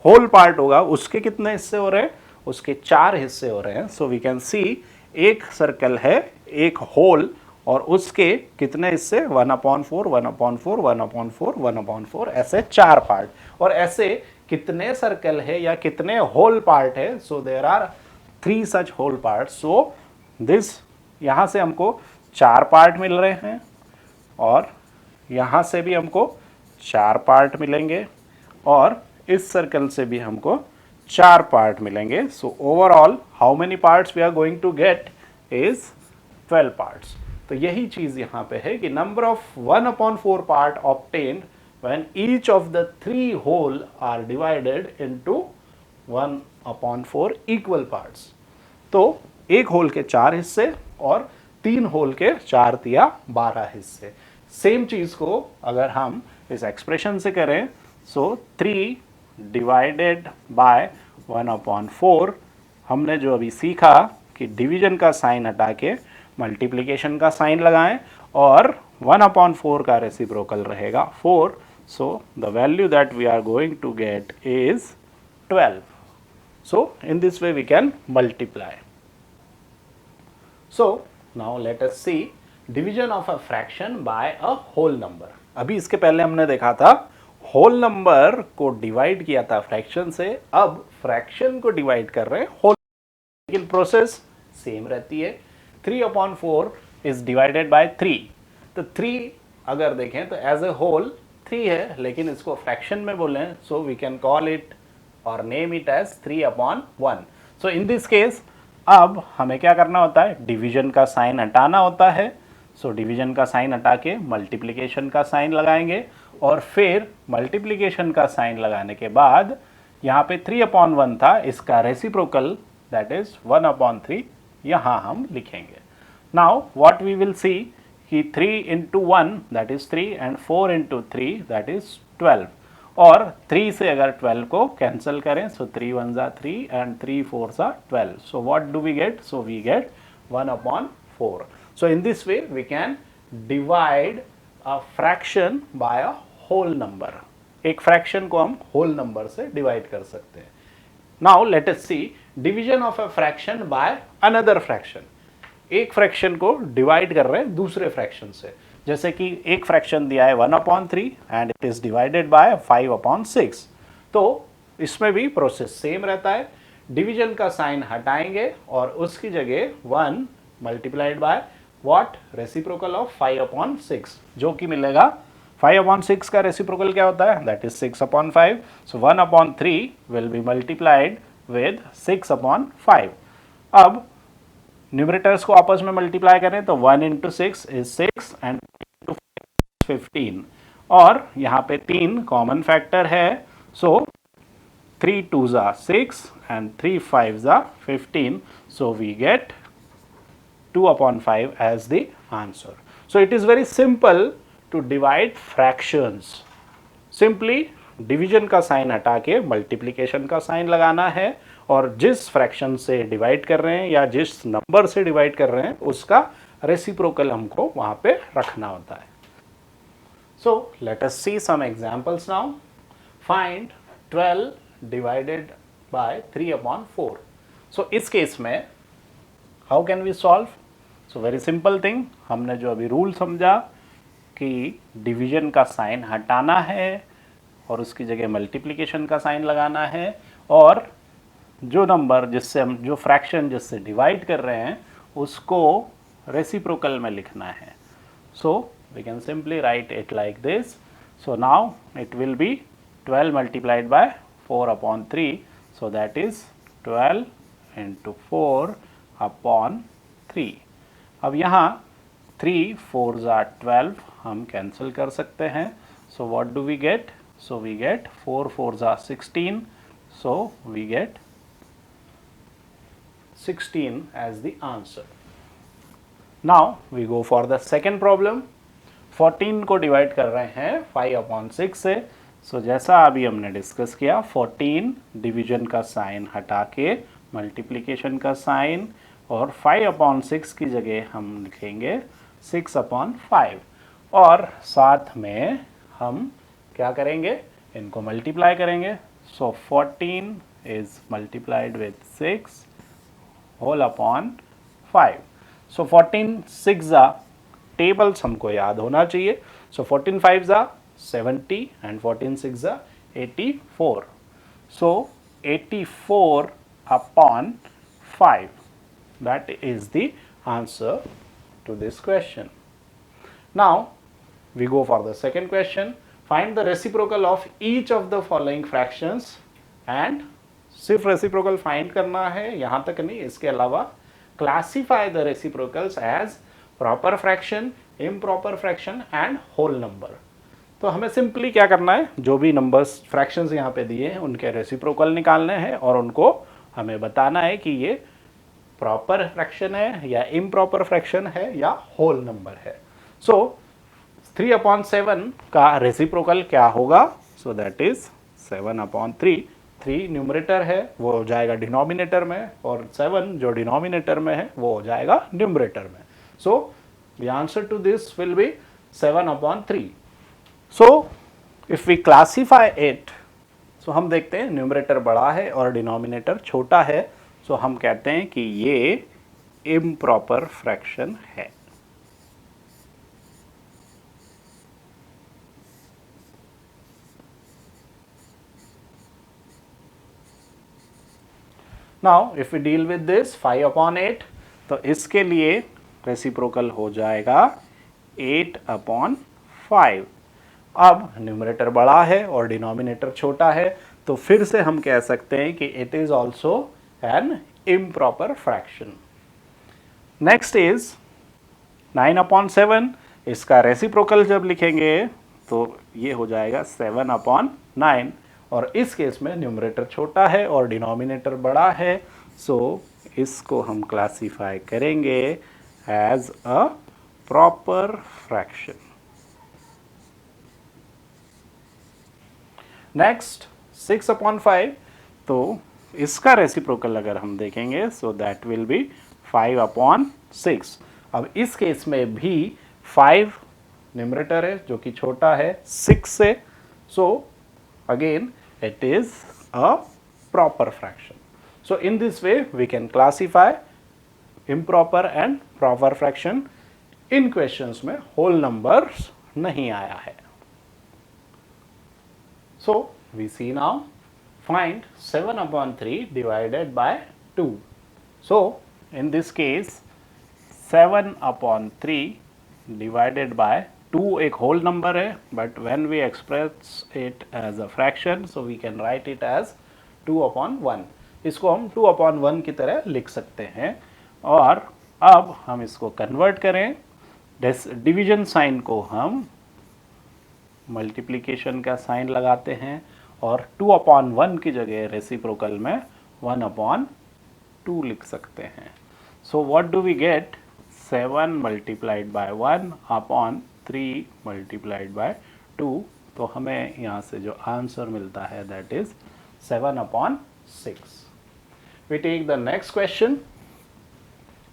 होल पार्ट होगा उसके कितने हिस्से हो रहे हैं, उसके 4 हिस्से हो रहे हैं। सो वी कैन सी एक सर्कल है एक होल और उसके कितने हिस्से 1/4 1/4 1/4 1/4 ऐसे 4 पार्ट। और ऐसे कितने सर्कल है या कितने होल पार्ट है, so there are 3 such whole part. So this यहाँ से हमको 4 पार्ट मिल रहे हैं और यहाँ से भी हमको 4 पार्ट मिलेंगे और इस सर्कल से भी हमको 4 पार्ट मिलेंगे। So overall how many parts we are going to get is 12 parts. तो यही चीज़ यहाँ पे है कि number of 1/4 part obtained when each of the 3 whole are divided into 1/4 equal parts. तो एक होल के 4 हिस्से और 3 होल के 4 तिया 12 हिस्से। सेम चीज़ को अगर हम इस एक्सप्रेशन से करें, सो 3 डिवाइडेड बाय 1/4, हमने जो अभी सीखा कि डिवीजन का साइन हटा के मल्टीप्लिकेशन का साइन लगाएं और 1/4 का रेसिप्रोकल रहेगा 4। So the value that we are going to get is 12। So in this way we can multiply. So now let us see division of a fraction by a whole number. अभी इसके पहले हमने देखा था whole number को divide किया था fraction से, अब फ्रैक्शन को डिवाइड कर रहे हैं होल, लेकिन प्रोसेस सेम रहती है। 3/4 इज डिवाइडेड बाय 3। तो 3 अगर देखें तो एज ए होल 3 है, लेकिन इसको फ्रैक्शन में बोलें so we can call it और name it as 3/1। So in this case अब हमें क्या करना होता है, डिवीजन का साइन हटाना होता है। सो डिवीजन का साइन हटा के मल्टीप्लिकेशन का साइन लगाएंगे और फिर मल्टीप्लिकेशन का साइन लगाने के बाद यहाँ पे 3/1 था, इसका रेसिप्रोकल दैट इज 1/3 यहाँ हम लिखेंगे। Now what we will see कि 3 into 1 that is 3 and 4 into 3 that is 12। और 3 से अगर 12 को कैंसिल करें, सो 3 1 जा 3 एंड 3 4 जा 12. So what do we get? So we get 1/4. So in this way we can divide a fraction by a whole number. एक fraction को हम होल नंबर से डिवाइड कर सकते हैं. Now let us see division of a fraction by another fraction. एक fraction को divide कर रहे हैं दूसरे फ्रैक्शन से. जैसे कि एक फ्रैक्शन दिया है 1/3 and it is divided by 5/6. तो इसमें भी प्रोसेस सेम रहता है. डिवीजन का साइन हटाएंगे और उसकी जगह 1 multiplied by what? Reciprocal of 5/6, जो कि मिलेगा 5/6 का रेसिप्रोकल क्या होता है? That is 6/5. So 1/3 will be multiplied with 6/5. अब न्यूमरेटर्स को आपस में मल्टीप्लाई करें तो 1 इंटू 6 इज 6 एंड 15. और यहाँ पे 3 कॉमन फैक्टर है. सो 3 2 जा 6 एंड 3 5 जा 15. So we get 2/5 as the answer. So it is very simple to divide fractions. Simply division का साइन हटा के मल्टीप्लिकेशन का साइन लगाना है और जिस फ्रैक्शन से डिवाइड कर रहे हैं या जिस नंबर से डिवाइड कर रहे हैं उसका रेसिप्रोकल हमको वहां पे रखना होता है. So let us see some examples now. Find 12 divided by 3/4. So इस केस में how can we solve? So very simple thing. हमने जो अभी रूल समझा कि डिवीजन का साइन हटाना है और उसकी जगह मल्टीप्लिकेशन का साइन लगाना है और जो नंबर जिससे हम जो फ्रैक्शन जिससे डिवाइड कर रहे हैं उसको रेसिप्रोकल में लिखना है. So we can simply write it like this. So now it will be 12 multiplied by 4/3. So that is 12 into 4/3. अब यहाँ 3 4 जा 12 हम कैंसिल कर सकते हैं. So what do we get? So we get 4 4 जा 16. सो वी गेट 16 as the answer. Now we go for the second problem. 14 को डिवाइड कर रहे हैं 5/6 से. सो जैसा अभी हमने डिस्कस किया 14 डिवीजन का साइन हटा के मल्टीप्लिकेशन का साइन और 5/6 की जगह हम लिखेंगे 6/5 और साथ में हम क्या करेंगे? इनको मल्टीप्लाई करेंगे. So 14 is multiplied with 6 whole upon 5. So 14 6 जा टेबल्स हमको याद होना चाहिए. सो 14 5 जा 70 एंड 14 6 जा 84. सो 84/5. That is the answer to this question. Now we go for the second question. Find the reciprocal of each of the following fractions and सिर्फ reciprocal find करना है, यहाँ तक नहीं. इसके अलावा classify the reciprocals as proper fraction, improper fraction and whole number. तो हमें सिंपली क्या करना है? जो भी नंबर्स फ्रैक्शंस यहाँ पे दिए हैं उनके रेसिप्रोकल निकालने हैं और उनको हमें बताना है कि ये प्रॉपर फ्रैक्शन है या इम्प्रॉपर फ्रैक्शन है या होल नंबर है. सो 3/7 का रेसिप्रोकल क्या होगा? सो दैट इज 7/3. 3 न्यूमरेटर है वो हो जाएगा डिनोमिनेटर में और 7 जो डिनोमिनेटर में है वो हो जाएगा न्यूमरेटर में. So the answer to this will be 7/3. So if we classify it, so हम देखते हैं न्यूमरेटर बड़ा है और डिनोमिनेटर छोटा है. सो हम कहते हैं कि ये इम्प्रॉपर फ्रैक्शन है. Now if we deal with this 5/8, तो इसके लिए रेसिप्रोकल हो जाएगा 8/5. अब न्यूमरेटर बड़ा है और डिनोमिनेटर छोटा है तो फिर से हम कह सकते हैं कि it is also an improper fraction. Next is 9/7. इसका रेसिप्रोकल जब लिखेंगे तो ये हो जाएगा 7/9 और इस केस में न्यूमरेटर छोटा है और डिनोमिनेटर बड़ा है. सो इसको हम क्लासीफाई करेंगे as a proper fraction. Next 6/5, तो इसका रेसिप्रोकल अगर हम देखेंगे सो दैट विल बी 5/6। अब इस केस में भी 5 न्यूमरेटर है जो कि छोटा है 6 से, so again it is a proper fraction. So in this way we can classify improper and proper fraction. इन क्वेश्चंस में होल नंबर्स नहीं आया है। So we see now, find 7/3 divided by 2. So in this case 7/3 divided by 2 एक whole number है, but when we express it as a fraction, so we can write it as 2/1। इसको हम 2/1 की तरह लिख सकते हैं। और अब हम इसको कन्वर्ट करें, डिवीजन साइन को हम मल्टीप्लिकेशन का साइन लगाते हैं और 2/1 की जगह रेसिप्रोकल में 1/2 लिख सकते हैं। So what do we get? 7 multiplied by 1/3 multiplied by 2। तो हमें यहाँ से जो आंसर मिलता है that is 7/6। We take the next question.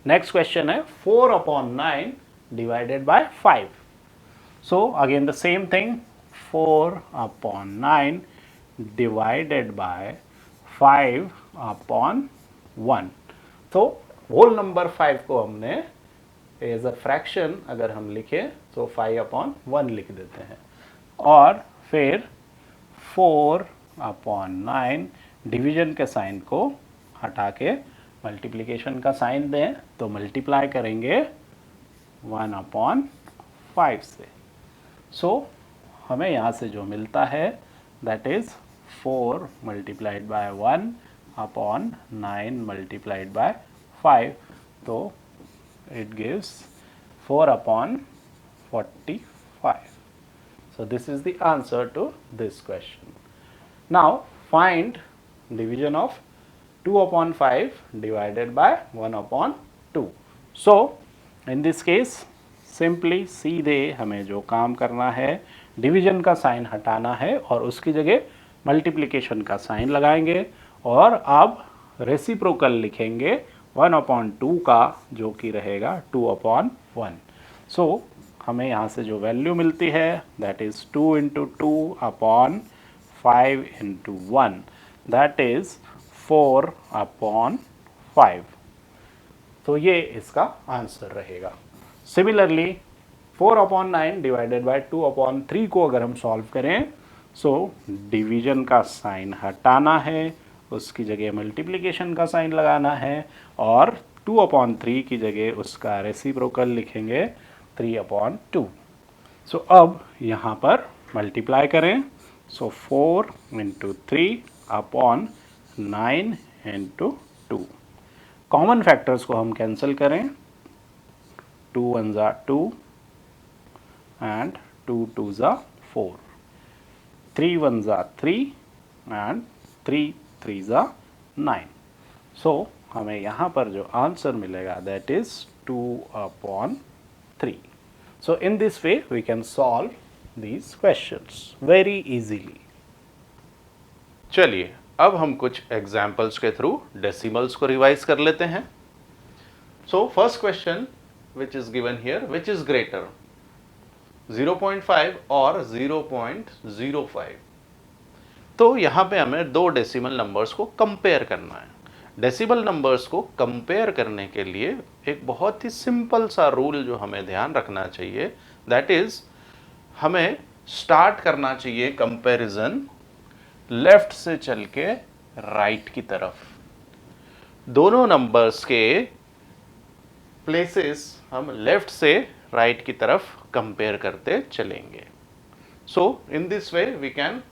Next question है 4/9 divided by 5। So again the same thing, 4/9 divided by 5/1। तो होल नंबर 5 को हमने एज अ फ्रैक्शन अगर हम लिखें तो 5/1 लिख देते हैं। और फिर 4/9 डिवीजन के साइन को हटा के मल्टीप्लिकेशन का साइन दें तो मल्टीप्लाई करेंगे 1/5 से। सो हमें यहाँ से जो मिलता है that is 4 multiplied by 1/9 multiplied by 5। तो it gives 4/45। So this is the answer to this question. Now find division of 2/5 divided by 1/2। So in this case simply सीधे हमें जो काम करना है डिवीजन का साइन हटाना है और उसकी जगह मल्टीप्लिकेशन का साइन लगाएंगे और अब रेसिप्रोकल लिखेंगे 1/2 का जो कि रहेगा 2/1। सो हमें यहाँ से जो वैल्यू मिलती है दैट इज 2 × 2/5 × 1 दैट इज 4/5। तो ये इसका आंसर रहेगा। सिमिलरली 4/9 डिवाइडेड बाय 2/3 को अगर हम सॉल्व करें सो डिवीजन का साइन हटाना है, उसकी जगह मल्टीप्लिकेशन का साइन लगाना है और 2/3 की जगह उसका रेसिप्रोकल लिखेंगे 3/2। सो अब यहाँ पर मल्टीप्लाई करें, सो 4 × 3/9 × 2। कॉमन फैक्टर्स को हम कैंसिल करें, 2 1s are 2 and 2 2s are 4, 3 1s are 3 and 3 3s are 9। सो हमें यहाँ पर जो आंसर मिलेगा that is 2/3। So in this way we can solve these questions very easily. चलिए अब हम कुछ एग्जाम्पल्स के थ्रू डेसिमल्स को रिवाइज कर लेते हैं। So first question which is given here, which is greater 0.5 और 0.05। तो यहाँ पे हमें दो डेसिमल नंबर्स को कंपेयर करना है। डेसिमल नंबर्स को कंपेयर करने के लिए एक बहुत ही सिंपल सा रूल जो हमें ध्यान रखना चाहिए दैट इज हमें स्टार्ट करना चाहिए कंपैरिजन लेफ्ट से चल के राइट की तरफ। दोनों नंबर्स के प्लेसेस हम लेफ्ट से राइट की तरफ कंपेयर करते चलेंगे। So in this way we can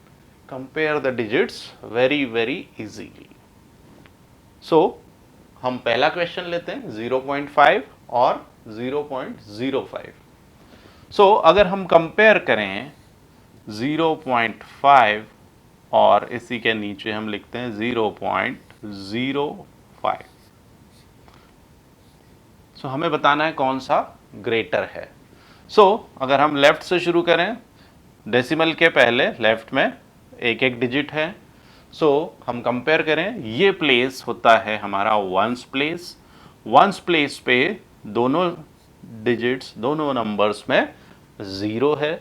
compare the digits very very easily. So हम पहला क्वेश्चन लेते हैं 0.5 और 0.05। सो अगर हम कंपेयर करें 0.5 और इसी के नीचे हम लिखते हैं 0.05। सो हमें बताना है कौन सा ग्रेटर है। सो अगर हम लेफ्ट से शुरू करें, डेसिमल के पहले लेफ्ट में एक एक डिजिट है। सो हम कंपेयर करें, ये प्लेस होता है हमारा वंस प्लेस। वंस प्लेस पे दोनों डिजिट्स, दोनों नंबर्स में 0 है।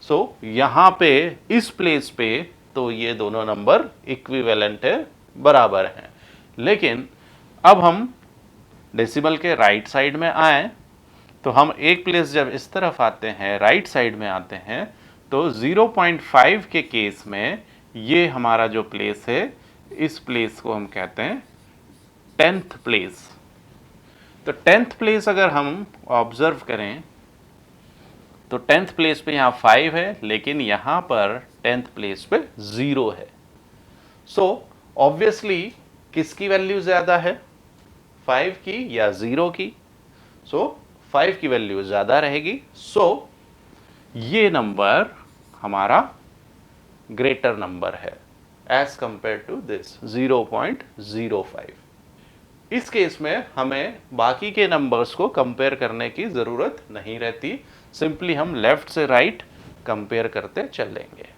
सो यहाँ पे इस प्लेस पे तो ये दोनों नंबर इक्विवेलेंट है, बराबर हैं। लेकिन अब हम डेसिमल के राइट साइड में आए तो हम एक प्लेस जब इस तरफ आते हैं, राइट साइड में आते हैं, तो 0.5 के केस में ये हमारा जो प्लेस है, इस प्लेस को हम कहते हैं 10th प्लेस। तो 10th प्लेस अगर हम ऑब्जर्व करें तो 10th प्लेस पे यहाँ 5 है, लेकिन यहाँ पर 10th प्लेस पे 0 है। सो ऑब्वियसली किसकी वैल्यू ज़्यादा है, 5 की या 0 की? सो 5 की वैल्यू ज़्यादा रहेगी। सो ये नंबर हमारा ग्रेटर नंबर है एज कंपेयर टू दिस 0.05। इस केस में हमें बाकी के नंबर्स को कंपेयर करने की ज़रूरत नहीं रहती, सिंपली हम लेफ्ट से राइट कंपेयर करते चलेंगे।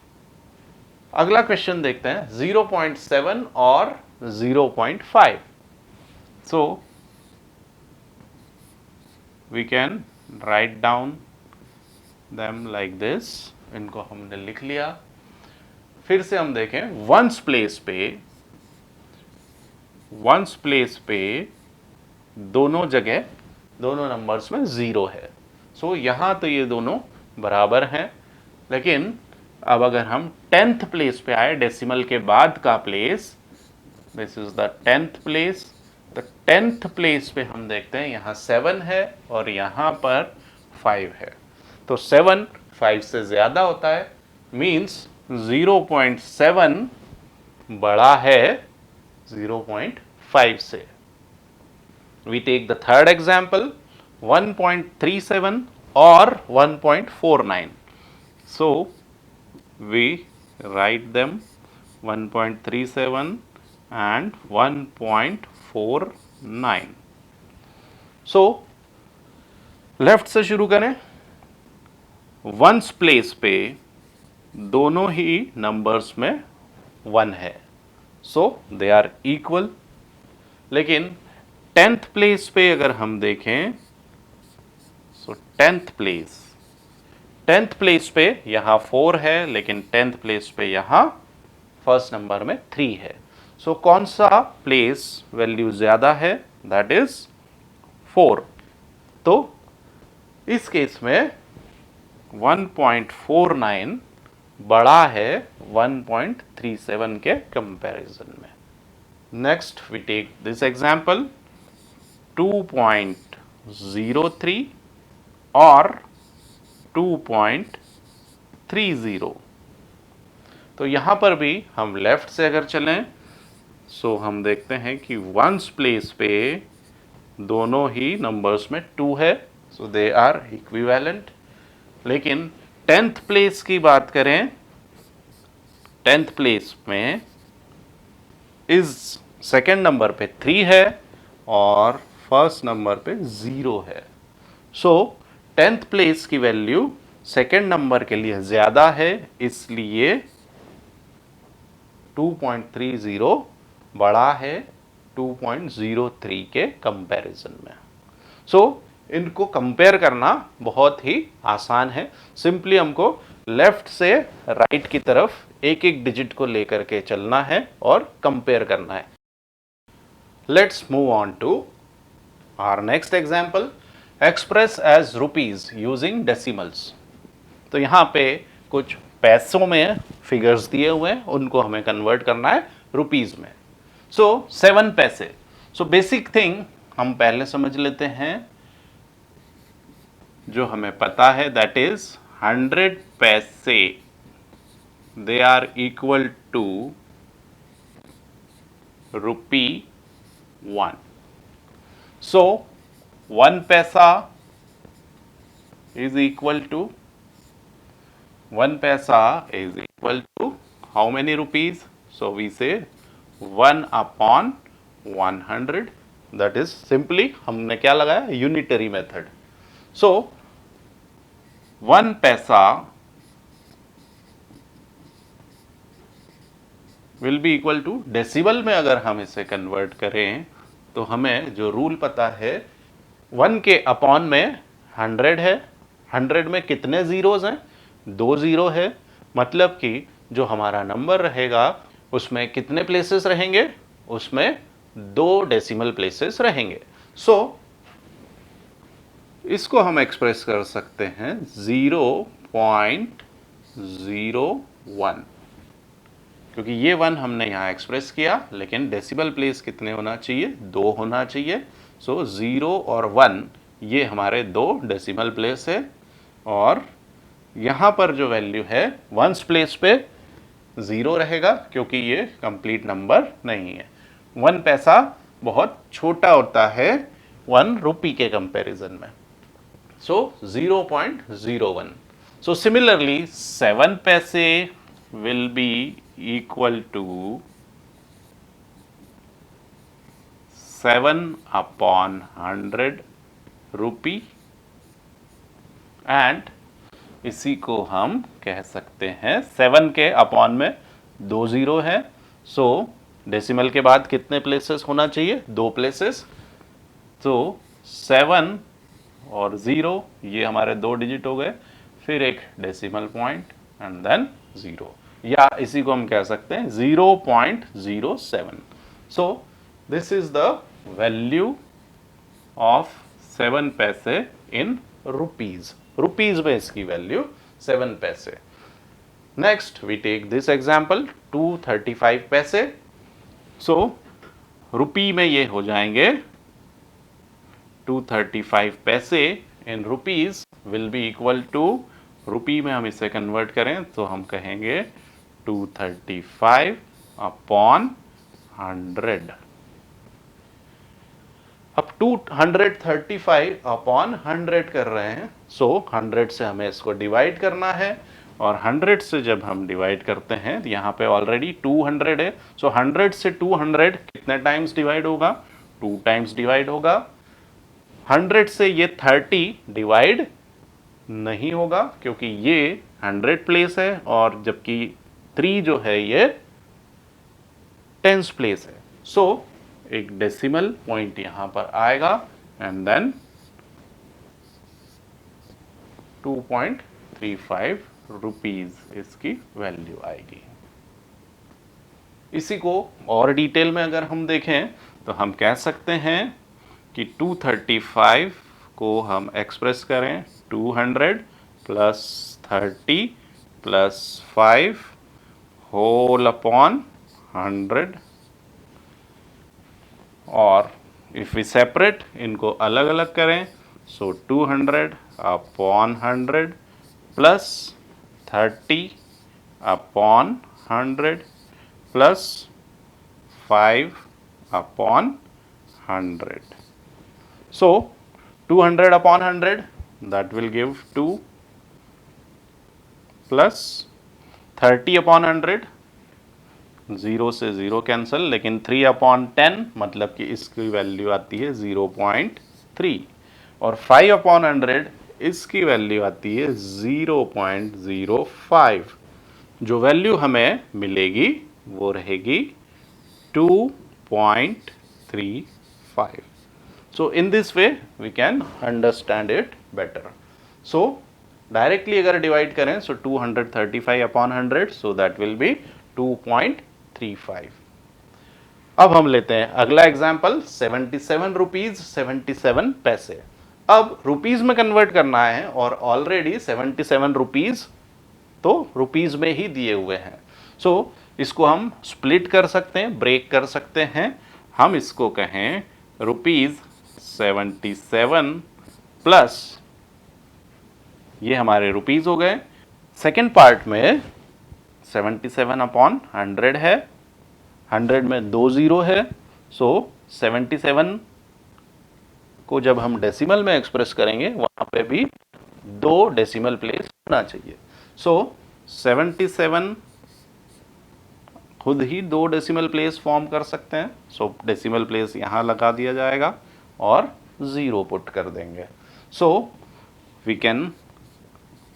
अगला क्वेश्चन देखते हैं, 0.7 और 0.5। सो we can write down them like this। इनको हमने लिख लिया। फिर से हम देखें, वंस प्लेस पे दोनों जगह, दोनों नंबर्स में 0 है। सो यहाँ तो ये दोनों बराबर हैं। लेकिन अब अगर हम 10th प्लेस पे आए, डेसिमल के बाद का place, this is the 10th place. तो 10th प्लेस पे हम देखते हैं यहाँ 7 है और यहाँ पर 5 है। तो 7 5 से ज़्यादा होता है, मीन्स 0.7 बड़ा है 0.5 से। We take the third example, 1.37 और 1.49। So we write them 1.37 and 1.49। So left से शुरू करें। वंस प्लेस पे दोनों ही नंबर्स में 1 है, सो दे आर इक्वल। लेकिन 10th प्लेस पे अगर हम देखें, सो 10th प्लेस पे यहाँ 4 है, लेकिन 10th प्लेस पे यहाँ फर्स्ट नंबर में 3 है। सो कौन सा प्लेस वैल्यू ज़्यादा है, दैट इज 4। तो इस केस में 1.49 बड़ा है 1.37 के कंपैरिजन में। Next we take this example, 2.03 और 2.30। तो यहाँ पर भी हम लेफ्ट से अगर चलें, सो हम देखते हैं कि वंस प्लेस पे दोनों ही नंबर्स में 2 है, सो दे आर इक्विवेलेंट। लेकिन 10th प्लेस की बात करें, 10th प्लेस में इस सेकेंड नंबर पे 3 है और फर्स्ट नंबर पे 0 है। सो 10th प्लेस की वैल्यू सेकेंड नंबर के लिए ज़्यादा है, इसलिए 2.30 बड़ा है 2.03 के कंपैरिजन में। सो इनको कंपेयर करना बहुत ही आसान है, सिंपली हमको लेफ्ट से राइट की तरफ एक एक डिजिट को लेकर के चलना है और कंपेयर करना है। Let's move on to our next example, express as rupees using decimals. तो यहाँ पे कुछ पैसों में फिगर्स दिए हुए हैं, उनको हमें कन्वर्ट करना है रुपीज में। सो 7 पैसे। सो बेसिक थिंग हम पहले समझ लेते हैं, जो हमें पता है, दैट इज 100 पैसे, दे आर इक्वल टू ₹1। सो 1 पैसा is equal to 1 paisa is equal to how many rupees? So we say 1 upon 100, that is simply हमने क्या लगाया, unitary method. So 1 paisa will be equal to, decimal में अगर हम इसे convert करें तो हमें जो रूल पता है 1 के अपॉन में 100 है, 100 में कितने जीरोज हैं, 2 जीरो है, मतलब कि जो हमारा नंबर रहेगा उसमें कितने प्लेसेस रहेंगे, उसमें 2 डेसिमल प्लेसेस रहेंगे। सो इसको हम एक्सप्रेस कर सकते हैं 0.01, क्योंकि ये 1 हमने यहाँ एक्सप्रेस किया, लेकिन डेसिबल प्लेस कितने होना चाहिए, 2 होना चाहिए। सो 0 और 1 ये हमारे 2 डेसिमल प्लेस है, और यहाँ पर जो वैल्यू है वंस प्लेस पे 0 रहेगा, क्योंकि ये कंप्लीट नंबर नहीं है। 1 पैसा बहुत छोटा होता है 1 रुपी के कंपैरिजन में। सो 0.01। सो सिमिलरली 7 पैसे will be equal to 7 upon 100 rupee, and इसी को हम कह सकते हैं 7 के अपॉन में 2 जीरो है, सो डेसिमल के बाद कितने प्लेसेस होना चाहिए, 2 प्लेसेस। तो 7 और 0 ये हमारे 2 डिजिट हो गए, फिर एक डेसिमल पॉइंट एंड देन 0, या इसी को हम कह सकते हैं 0.07। सो this is the value of 7 पैसे इन रुपीज। रुपीज में इसकी वैल्यू 7 पैसे। Next we take this example 235 paise. सो रुपी में ये हो जाएंगे 235 पैसे in rupees will be equal to, rupee में हम इसे कन्वर्ट करें तो हम कहेंगे 235 अपॉन 100। अब 235 अपॉन 100 कर रहे हैं, सो 100 से हमें इसको डिवाइड करना है, और 100 से जब हम डिवाइड करते हैं तो यहाँ पे ऑलरेडी 200 है, सो 100 से 200 कितने टाइम्स डिवाइड होगा, 2 टाइम्स डिवाइड होगा। 100 से ये 30 डिवाइड नहीं होगा, क्योंकि ये 100 प्लेस है, और जबकि 3 जो है ये 10th प्लेस है। सो एक डेसिमल पॉइंट यहां पर आएगा, एंड देन 2.35 रुपीज इसकी वैल्यू आएगी। इसी को और डिटेल में अगर हम देखें तो हम कह सकते हैं कि 235 को हम एक्सप्रेस करें 200 प्लस 30 प्लस 5 होल अपॉन 100, और इफ वी सेपरेट इनको अलग अलग करें, सो 200 upon 100 plus 30 upon 100 plus 5 upon 100. So 200 upon 100, that will give 2, plus 30 upon 100, 0 से 0 कैंसल, लेकिन 3 अपॉन 10 मतलब कि इसकी वैल्यू आती है 0.3, और 5 अपॉन 100 इसकी वैल्यू आती है 0.05। जो वैल्यू हमें मिलेगी वो रहेगी 2.35। So in this way we can understand it better. So directly अगर डिवाइड करें, so 235 upon 100, so that will be 2.35। अब हम लेते हैं अगला एग्जाम्पल 77 रुपीज 77 पैसे। अब रुपीज में कन्वर्ट करना है, और ऑलरेडी 77 रुपीज तो रुपीज में ही दिए हुए हैं, सो इसको हम स्प्लिट कर सकते हैं, ब्रेक कर सकते हैं। हम इसको कहें रुपीज 77 प्लस, ये हमारे रुपीज हो गए। सेकेंड पार्ट में 77 अपॉन 100 है, 100 में 2 जीरो है, सो 77 को जब हम डेसिमल में एक्सप्रेस करेंगे वहां पे भी 2 डेसिमल प्लेस होना चाहिए। सो 77 खुद ही 2 डेसिमल प्लेस फॉर्म कर सकते हैं, सो डेसिमल प्लेस यहाँ लगा दिया जाएगा और 0 पुट कर देंगे। So we can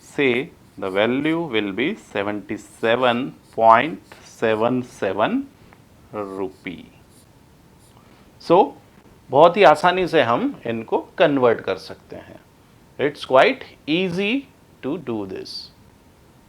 say the value will be 77.7 77 rupee. सो बहुत ही आसानी से हम इनको कन्वर्ट कर सकते हैं। It's quite easy to do this.